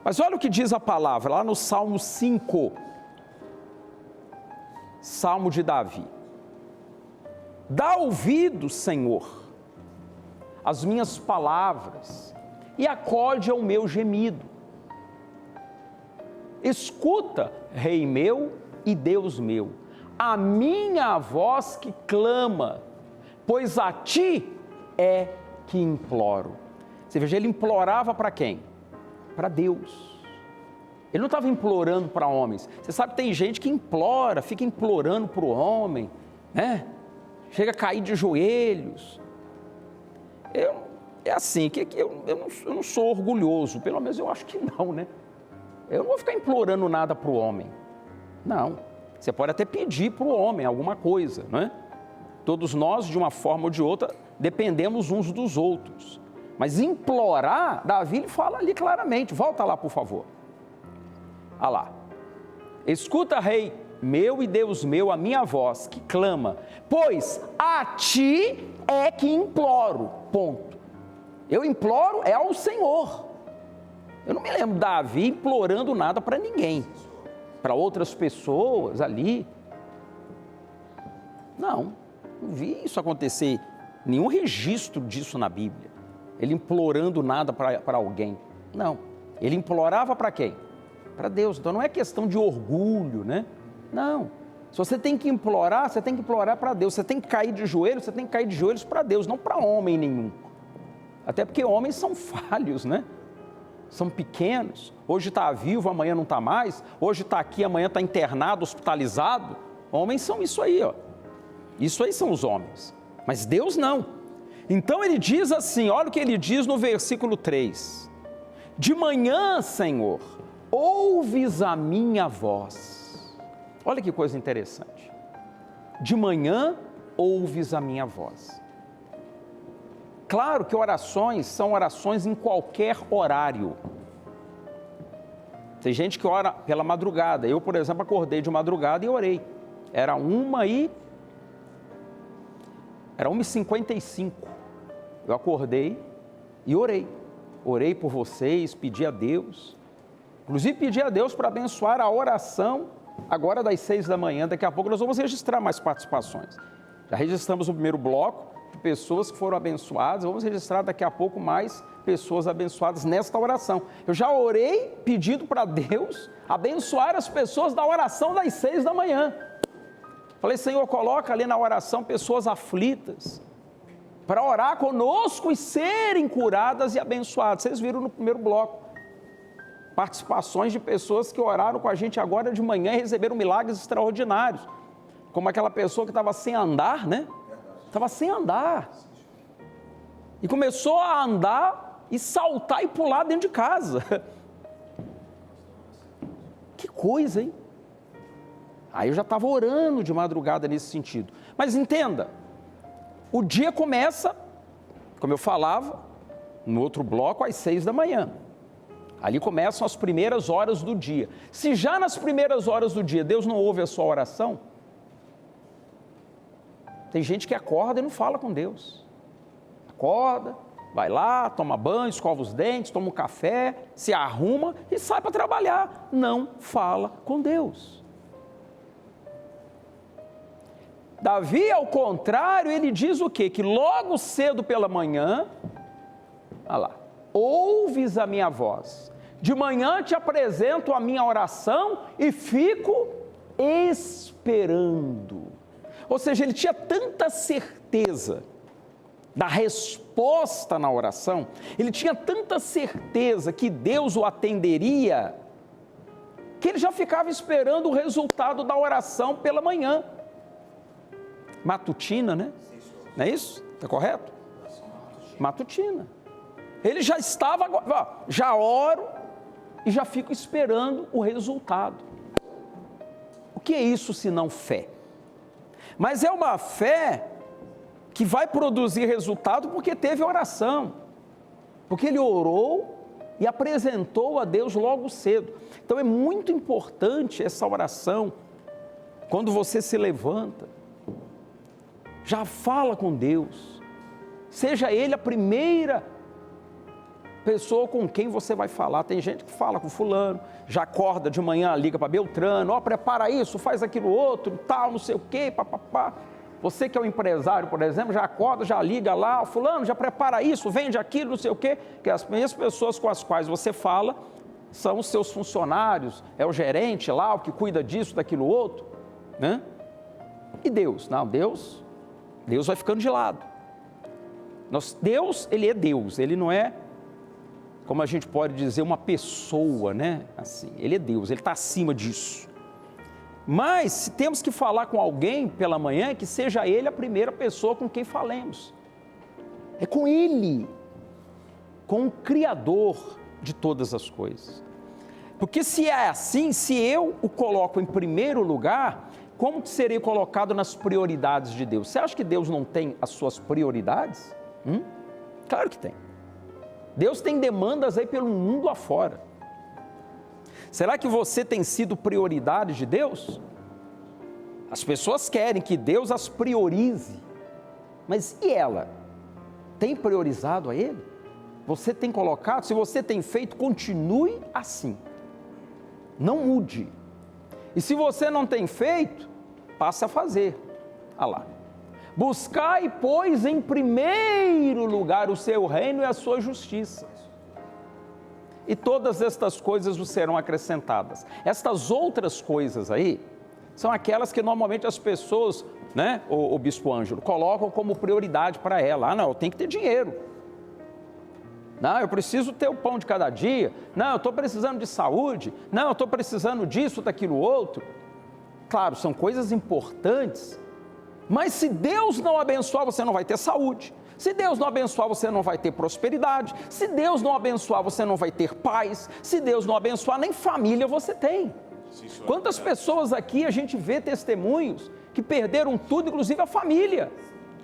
Mas olha o que diz a palavra, lá no Salmo 5, Salmo de Davi. Dá ouvido, Senhor, às minhas palavras, e acode ao meu gemido. Escuta, Rei meu e Deus meu, a minha voz que clama, pois a ti é que imploro. Você veja, ele implorava para quem? Para Deus. Ele não estava implorando para homens. Você sabe que tem gente que implora, fica implorando para o homem, né? Chega a cair de joelhos. É assim, eu não sou orgulhoso, pelo menos eu acho que não, né? Eu não vou ficar implorando nada para o homem. Não. Você pode até pedir para o homem alguma coisa, não é? Todos nós, de uma forma ou de outra, dependemos uns dos outros. Mas implorar, Davi ele fala ali claramente. Volta lá, por favor. Olha lá. Escuta, Rei meu e Deus meu, a minha voz que clama, pois a ti é que imploro. Ponto. Eu imploro é ao Senhor. Eu não me lembro de Davi implorando nada para ninguém, para outras pessoas ali. Não vi isso acontecer, nenhum registro disso na Bíblia. Ele implorando nada para alguém. Não, ele implorava para quem? Para Deus. Então não é questão de orgulho, né? Não, se você tem que implorar, você tem que implorar para Deus. Você tem que cair de joelhos, você tem que cair de joelhos para Deus, não para homem nenhum. Até porque homens são falhos, né? São pequenos, hoje está vivo, amanhã não está mais, hoje está aqui, amanhã está internado, hospitalizado. Homens são isso aí, ó. Isso aí são os homens, mas Deus não. Então ele diz assim, olha o que ele diz no versículo 3. De manhã, Senhor, ouves a minha voz. Olha que coisa interessante. De manhã, ouves a minha voz. Claro que orações são orações em qualquer horário. Tem gente que ora pela madrugada. Eu, por exemplo, acordei de madrugada e orei. Era 1h55. Eu acordei e orei. Orei por vocês, pedi a Deus. Inclusive pedi a Deus para abençoar a oração agora das 6 da manhã. Daqui a pouco nós vamos registrar mais participações. Já registramos o primeiro bloco. Pessoas que foram abençoadas, vamos registrar daqui a pouco mais pessoas abençoadas nesta oração. Eu já orei pedindo para Deus abençoar as pessoas da oração das 6 da manhã. Falei, Senhor, coloca ali na oração pessoas aflitas, para orar conosco e serem curadas e abençoadas. Vocês viram no primeiro bloco, participações de pessoas que oraram com a gente agora de manhã e receberam milagres extraordinários, como aquela pessoa que estava sem andar, né? Estava sem andar, e começou a andar e saltar e pular dentro de casa. Que coisa, hein? Aí eu já estava orando de madrugada nesse sentido. Mas entenda, o dia começa, como eu falava, no outro bloco, às 6 da manhã. Ali começam as primeiras horas do dia. Se já nas primeiras horas do dia Deus não ouve a sua oração, tem gente que acorda e não fala com Deus. Acorda, vai lá, toma banho, escova os dentes, toma um café, se arruma e sai para trabalhar. Não fala com Deus. Davi, ao contrário, ele diz o quê? Que logo cedo pela manhã, olha lá, ouves a minha voz. De manhã te apresento a minha oração e fico esperando. Ou seja, ele tinha tanta certeza da resposta na oração, ele tinha tanta certeza que Deus o atenderia, que ele já ficava esperando o resultado da oração pela manhã. Matutina, né? Não é isso? Está correto? Matutina. Ele já estava, já oro e já fico esperando o resultado. O que é isso senão fé? Mas é uma fé que vai produzir resultado porque teve oração, porque ele orou e apresentou a Deus logo cedo. Então é muito importante essa oração, quando você se levanta, já fala com Deus, seja Ele a primeira pessoa com quem você vai falar. Tem gente que fala com fulano, já acorda de manhã, liga para Beltrano, prepara isso, faz aquilo outro, tal, não sei o quê, papapá. Você que é um empresário, por exemplo, já acorda, já liga lá, fulano, já prepara isso, vende aquilo, não sei o quê, que as mesmas pessoas com as quais você fala são os seus funcionários, é o gerente lá, o que cuida disso, daquilo outro, né? E Deus? Não, Deus vai ficando de lado. Deus, ele é Deus, ele não é, como a gente pode dizer, uma pessoa, né? Assim, ele é Deus, ele está acima disso. Mas, se temos que falar com alguém pela manhã, que seja ele a primeira pessoa com quem falemos. É com ele, com o Criador de todas as coisas. Porque se é assim, se eu o coloco em primeiro lugar, como que serei colocado nas prioridades de Deus? Você acha que Deus não tem as suas prioridades? Claro que tem. Deus tem demandas aí pelo mundo afora. Será que você tem sido prioridade de Deus? As pessoas querem que Deus as priorize, mas e ela? Tem priorizado a Ele? Você tem colocado? Se você tem feito, continue assim. Não mude. E se você não tem feito, passe a fazer. Olha lá. Buscai, pois, em primeiro lugar o seu reino e a sua justiça. E todas estas coisas vos serão acrescentadas. Estas outras coisas aí, são aquelas que normalmente as pessoas, né, o Bispo Ângelo, colocam como prioridade para ela. Não, eu tenho que ter dinheiro. Não, eu preciso ter o pão de cada dia. Não, eu estou precisando de saúde. Não, eu estou precisando disso, daquilo outro. Claro, são coisas importantes, mas se Deus não abençoar, você não vai ter saúde. Se Deus não abençoar, você não vai ter prosperidade. Se Deus não abençoar, você não vai ter paz. Se Deus não abençoar, nem família você tem. Sim, quantas pessoas aqui a gente vê testemunhos que perderam tudo, inclusive a família.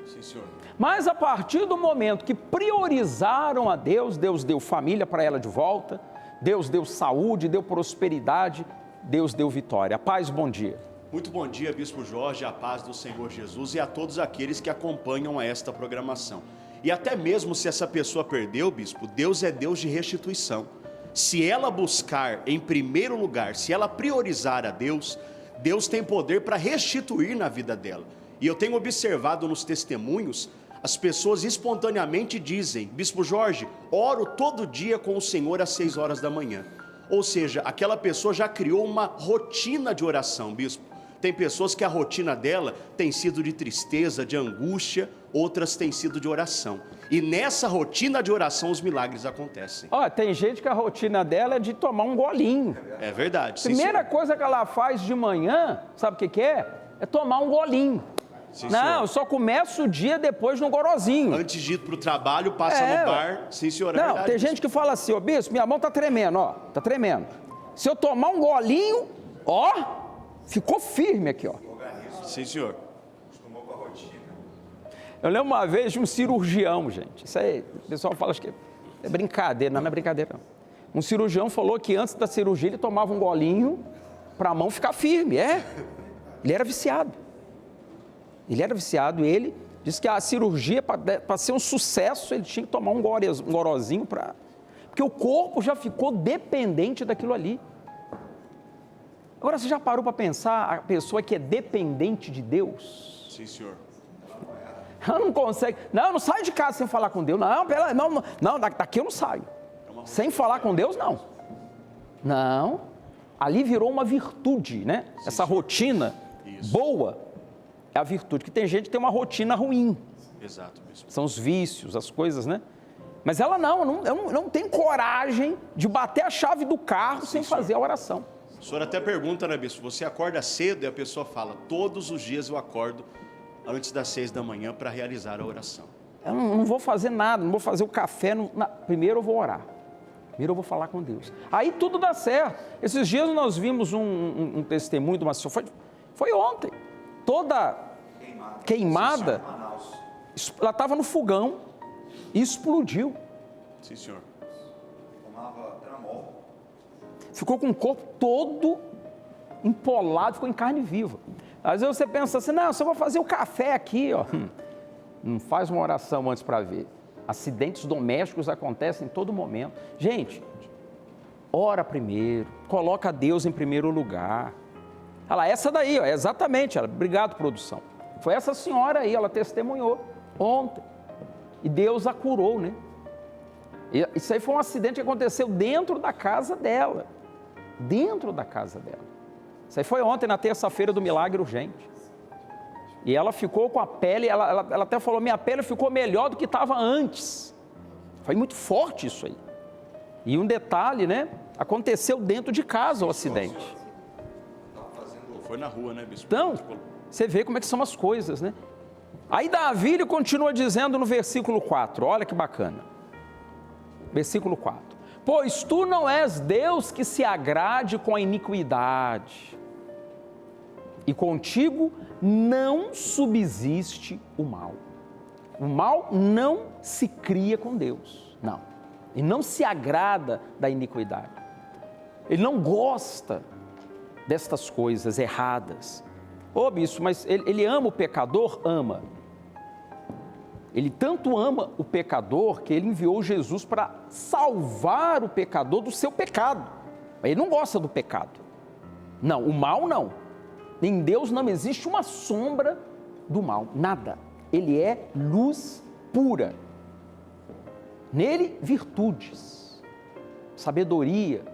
Sim, senhor. Mas a partir do momento que priorizaram a Deus, Deus deu família para ela de volta, Deus deu saúde, deu prosperidade, Deus deu vitória. Paz, bom dia. Muito bom dia, Bispo Jorge, a paz do Senhor Jesus e a todos aqueles que acompanham esta programação. E até mesmo se essa pessoa perdeu, Bispo, Deus é Deus de restituição. Se ela buscar em primeiro lugar, se ela priorizar a Deus, Deus tem poder para restituir na vida dela. E eu tenho observado nos testemunhos, as pessoas espontaneamente dizem: Bispo Jorge, oro todo dia com o Senhor às 6 horas da manhã. Ou seja, aquela pessoa já criou uma rotina de oração, Bispo. Tem pessoas que a rotina dela tem sido de tristeza, de angústia, outras tem sido de oração. E nessa rotina de oração os milagres acontecem. Tem gente que a rotina dela é de tomar um golinho. É verdade. Primeira coisa que ela faz de manhã, sabe o que é? É tomar um golinho. Sim, não, senhor. Eu só começo o dia depois no gorozinho. Antes de ir para o trabalho, passa no bar. Sim, senhor, é não, verdade. Tem gente que fala assim: ô bispo, minha mão tá tremendo, tá tremendo. Se eu tomar um golinho, ficou firme aqui, Sim, senhor. Acostumou com a rotina. Eu lembro uma vez de um cirurgião, gente. Isso aí, o pessoal fala que é brincadeira, não é brincadeira não. Um cirurgião falou que antes da cirurgia ele tomava um golinho para a mão ficar firme. Ele era viciado. Ele era viciado e ele disse que a cirurgia, para ser um sucesso, ele tinha que tomar um gorozinho para... Porque o corpo já ficou dependente daquilo ali. Agora, você já parou para pensar a pessoa que é dependente de Deus? Sim, senhor. Ela não consegue... Não sai de casa sem falar com Deus. Não, daqui eu não saio. Sem falar com Deus, não. Não. Ali virou uma virtude, né? Sim, essa rotina boa é a virtude, que tem gente que tem uma rotina ruim. Exato, bispo. São os vícios, as coisas, né? Mas ela não tem coragem de bater a chave do carro sem fazer a oração. O senhor até pergunta, né, bispo? Você acorda cedo? E a pessoa fala: todos os dias eu acordo antes das 6 da manhã para realizar a oração. Eu não vou fazer nada, não vou fazer o café. Primeiro eu vou orar. Primeiro eu vou falar com Deus. Aí tudo dá certo. Esses dias nós vimos um testemunho de uma senhora. Foi ontem. Toda queimada. Ela estava no fogão e explodiu. Sim, senhor. Tomava tramol. Ficou com o corpo todo empolado, ficou em carne viva. Às vezes você pensa assim: não, só vou fazer o café aqui, Não faz uma oração antes para ver. Acidentes domésticos acontecem em todo momento. Gente, ora primeiro, coloca Deus em primeiro lugar. Olha lá, essa daí, ó, exatamente, obrigado, produção. Foi essa senhora aí, ela testemunhou ontem. E Deus a curou, né? Isso aí foi um acidente que aconteceu dentro da casa dela. Dentro da casa dela. Isso aí foi ontem, na terça-feira do milagre urgente. E ela ficou com a pele, ela até falou, minha pele ficou melhor do que estava antes. Foi muito forte isso aí. E um detalhe, né? Aconteceu dentro de casa o acidente. Foi na rua, né, bispo? Então, você vê como é que são as coisas, né? Aí Davi, ele continua dizendo no versículo 4, olha que bacana. Versículo 4. Pois tu não és Deus que se agrade com a iniquidade, e contigo não subsiste o mal. O mal não se cria com Deus, não. E não se agrada da iniquidade. Ele não gosta destas coisas erradas. Ô bispo, mas ele ama o pecador? Ama. Ele tanto ama o pecador que ele enviou Jesus para salvar o pecador do seu pecado. Ele não gosta do pecado. Não, o mal não. Em Deus não existe uma sombra do mal, nada. Ele é luz pura. Nele, virtudes, sabedoria,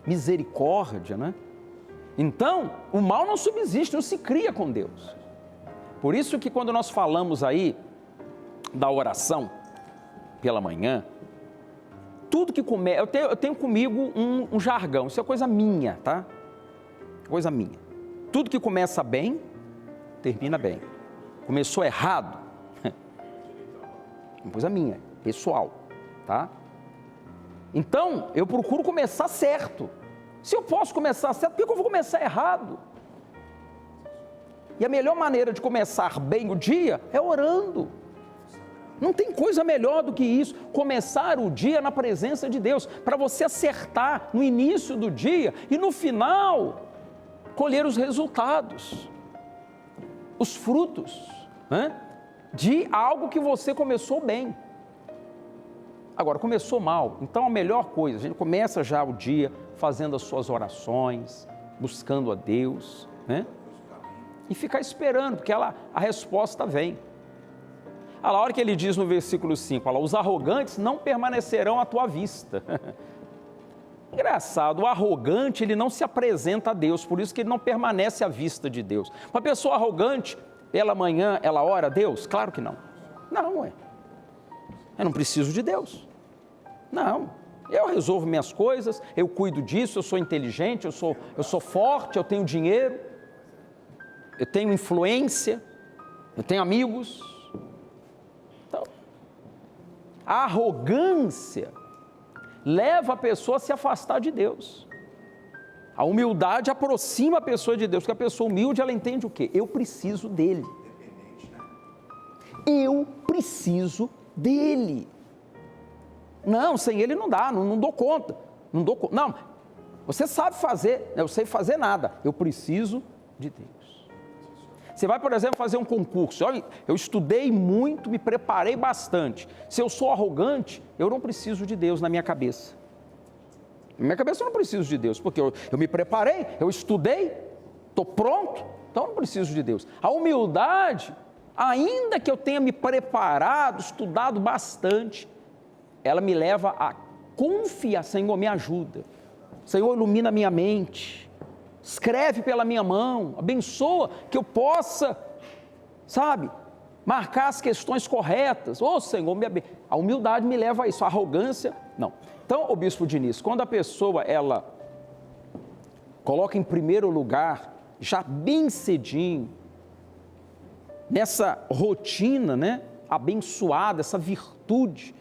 misericórdia, né? Então, o mal não subsiste, não se cria com Deus. Por isso que quando nós falamos aí da oração pela manhã, tudo que começa, eu tenho comigo um jargão, isso é coisa minha, tá? Coisa minha. Tudo que começa bem, termina bem. Começou errado, coisa minha, pessoal, tá? Então, eu procuro começar certo. Se eu posso começar certo, por que eu vou começar errado? E a melhor maneira de começar bem o dia é orando. Não tem coisa melhor do que isso, começar o dia na presença de Deus, para você acertar no início do dia e no final colher os resultados, os frutos, né, de algo que você começou bem. Agora, começou mal, então a melhor coisa, a gente começa já o dia fazendo as suas orações, buscando a Deus, né, e ficar esperando, porque a resposta vem. A hora que ele diz no versículo 5, os arrogantes não permanecerão à tua vista. Engraçado, o arrogante, ele não se apresenta a Deus, por isso que ele não permanece à vista de Deus. Uma pessoa arrogante, pela manhã, ela ora a Deus? Claro que não. Não, eu não preciso de Deus. Não, eu resolvo minhas coisas, eu cuido disso, eu sou inteligente, eu sou forte, eu tenho dinheiro, eu tenho influência, eu tenho amigos. Então, a arrogância leva a pessoa a se afastar de Deus. A humildade aproxima a pessoa de Deus, porque a pessoa humilde, ela entende o quê? Eu preciso dele. Eu preciso dele. Não, sem ele não dá, não dou conta. Não, você sabe fazer, eu sei fazer nada. Eu preciso de Deus. Você vai, por exemplo, fazer um concurso. Olha, eu estudei muito, me preparei bastante. Se eu sou arrogante, eu não preciso de Deus na minha cabeça. Na minha cabeça eu não preciso de Deus, porque eu me preparei, eu estudei, estou pronto, então eu não preciso de Deus. A humildade, ainda que eu tenha me preparado, estudado bastante, ela me leva a confiar, Senhor, me ajuda. Senhor, ilumina a minha mente. Escreve pela minha mão, abençoa, que eu possa, sabe, marcar as questões corretas. Ô Senhor, a humildade me leva a isso, a arrogância, não. Então, ô bispo Diniz, quando a pessoa, ela coloca em primeiro lugar, já bem cedinho, nessa rotina, né, abençoada, essa virtude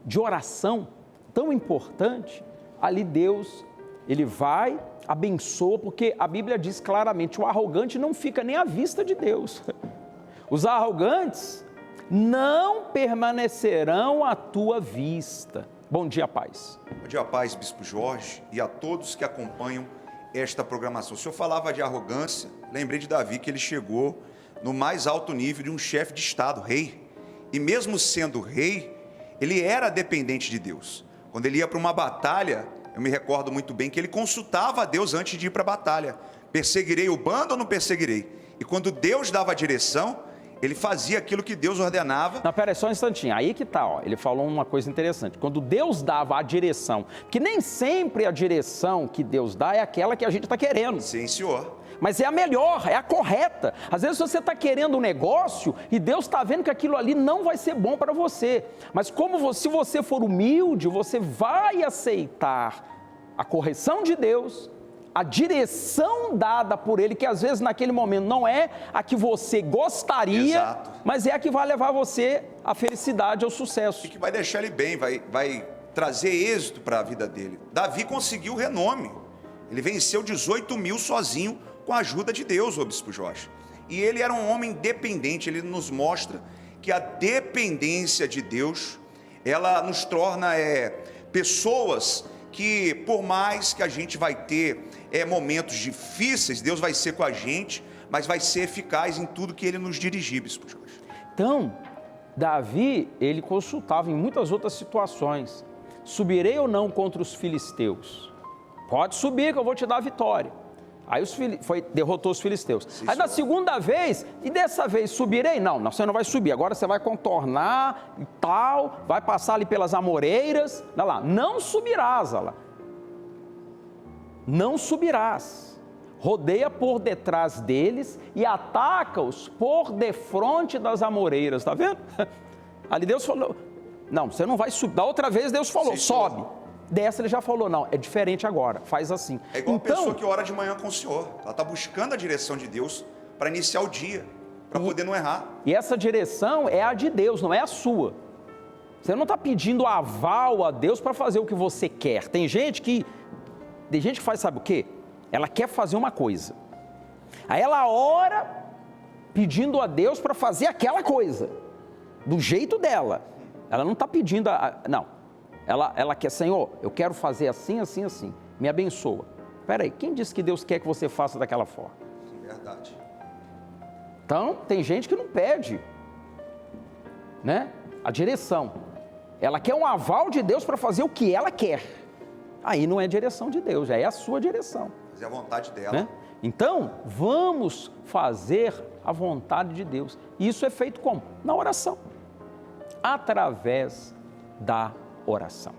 de oração tão importante, ali Deus, ele vai, abençoa, porque a Bíblia diz claramente, o arrogante não fica nem à vista de Deus. Os arrogantes não permanecerão à tua vista. Bom dia, paz. Bom dia, paz, bispo Jorge, e a todos que acompanham esta programação. O senhor falava de arrogância, lembrei de Davi, que ele chegou no mais alto nível de um chefe de Estado, rei. E mesmo sendo rei, ele era dependente de Deus. Quando ele ia para uma batalha, eu me recordo muito bem que ele consultava a Deus antes de ir para a batalha. Perseguirei o bando ou não perseguirei? E quando Deus dava a direção, ele fazia aquilo que Deus ordenava. Não, pera aí, só um instantinho. Aí que tá, ó. Ele falou uma coisa interessante. Quando Deus dava a direção, porque nem sempre a direção que Deus dá é aquela que a gente está querendo. Sim, senhor. Mas é a melhor, é a correta. Às vezes você está querendo um negócio e Deus está vendo que aquilo ali não vai ser bom para você. Mas se você for humilde, você vai aceitar a correção de Deus, a direção dada por Ele, que às vezes naquele momento não é a que você gostaria, Exato. mas é a que vai levar você à felicidade, ao sucesso. E que vai deixar ele bem, vai trazer êxito para a vida dele. Davi conseguiu renome. Ele venceu 18 mil sozinho, com a ajuda de Deus, o bispo Jorge. E ele era um homem dependente. Ele nos mostra que a dependência de Deus, ela nos torna pessoas que, por mais que a gente vai ter momentos difíceis, Deus vai ser com a gente, mas vai ser eficaz em tudo que ele nos dirigir, bispo Jorge. Então, Davi, ele consultava em muitas outras situações. Subirei ou não contra os filisteus? Pode subir que eu vou te dar a vitória. Aí derrotou os filisteus. Sim, aí na senhor. segunda vez, e dessa vez subirei? Não, você não vai subir, agora você vai contornar e tal, vai passar ali pelas amoreiras, olha lá, não subirás, olha lá. Não subirás, rodeia por detrás deles e ataca-os por defronte das amoreiras, está vendo? Ali Deus falou, não, você não vai subir, da outra vez Deus falou, Sim, sobe. senhor. Dessa ele já falou, não, é diferente agora, faz assim. É igual então, a pessoa que ora de manhã com o Senhor. Ela está buscando a direção de Deus para iniciar o dia, para poder não errar. E essa direção é a de Deus, não é a sua. Você não está pedindo aval a Deus para fazer o que você quer. Tem gente que faz, sabe o quê? Ela quer fazer uma coisa. Aí ela ora pedindo a Deus para fazer aquela coisa, do jeito dela. Ela não está pedindo, não. Ela quer, Senhor, eu quero fazer assim, assim, assim. Me abençoa. Espera aí, quem disse que Deus quer que você faça daquela forma? Verdade. Então, tem gente que não pede, né? A direção. Ela quer um aval de Deus para fazer o que ela quer. Aí não é direção de Deus, já é a sua direção. Fazer a vontade dela. Né? Então, vamos fazer a vontade de Deus. E isso é feito como? Na oração. Através da oração.